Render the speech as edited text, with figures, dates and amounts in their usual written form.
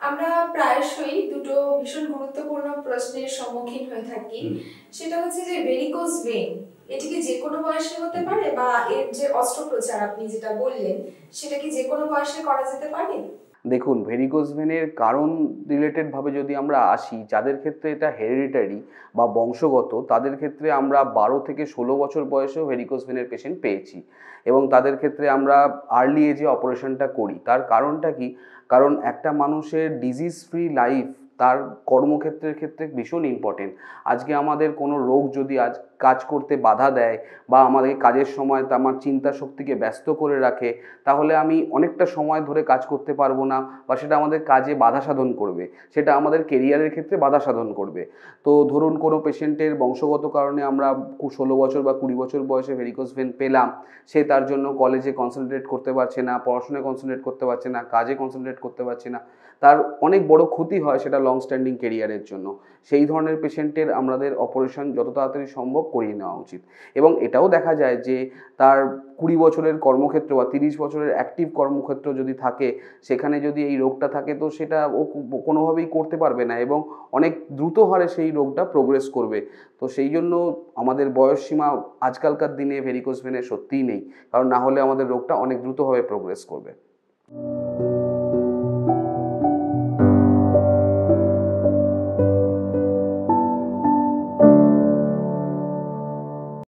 আমরা প্রায়শই দুটো ভীষণ গুরুত্বপূর্ণ প্রশ্নের সম্মুখীন হয়ে থাকি। সেটা হচ্ছে যে ভেরিকোজ ভেন এটি কি যে কোনো বয়সে হতে পারে, বা এর যে অস্ত্রোপচার আপনি যেটা বললেন সেটা কি যে কোনো বয়সে করা যেতে পারে? দেখুন, ভেরিকোজ ভেনের কারণ রিলেটেড ভাবে যদি আমরা আসি, যাদের ক্ষেত্রে এটা হেরিডিটারি বা বংশগত, তাদের ক্ষেত্রে আমরা 12 থেকে 16 বছর বয়সেও ভেরিকোজ ভেনের পেশেন্ট পেয়েছি এবং তাদের ক্ষেত্রে আমরা আর্লি এজে অপারেশনটা করি। তার কারণটা কি? কারণ একটা মানুষের ডিজিজ ফ্রি লাইফ তার কর্মক্ষেত্রের ক্ষেত্রে ভীষণ ইম্পর্টেন্ট। আজকে আমাদের কোনো রোগ যদি আজ কাজ করতে বাধা দেয় বা আমাদের কাজের সময় তা আমার চিন্তা শক্তিকে ব্যস্ত করে রাখে, তাহলে আমি অনেকটা সময় ধরে কাজ করতে পারবো না বা সেটা আমাদের কাজে বাধা সাধন করবে, সেটা আমাদের কেরিয়ারের ক্ষেত্রে বাধা সাধন করবে। তো ধরুন কোনো পেশেন্টের বংশগত কারণে আমরা 16 বছর বা 20 বছর বয়সে ভেরিকোজ ভেন পেলাম, সে তার জন্য কলেজে কনসেন্ট্রেট করতে পারছে না, পড়াশোনায় কনসেন্ট্রেট করতে পারছে না, কাজে কনসেন্ট্রেট করতে পারছে না, তার অনেক বড় ক্ষতি হয় সেটা লং স্ট্যান্ডিং কেরিয়ারের জন্য। সেই ধরনের পেশেন্টের আমাদের অপারেশন যত তাড়াতাড়ি সম্ভব করিয়ে নেওয়া উচিত। এবং এটাও দেখা যায় যে তার 20 বছরের কর্মক্ষেত্র বা 30 বছরের অ্যাক্টিভ কর্মক্ষেত্র যদি থাকে, সেখানে যদি এই রোগটা থাকে তো সেটা ও কোনোভাবেই করতে পারবে না এবং অনেক দ্রুত হারে সেই রোগটা প্রোগ্রেস করবে। তো সেই জন্য আমাদের বয়সসীমা আজকালকার দিনে ভেরিকোজ ভেনের সত্যিই নেই, কারণ না হলে আমাদের রোগটা অনেক দ্রুতভাবে প্রোগ্রেস করবে।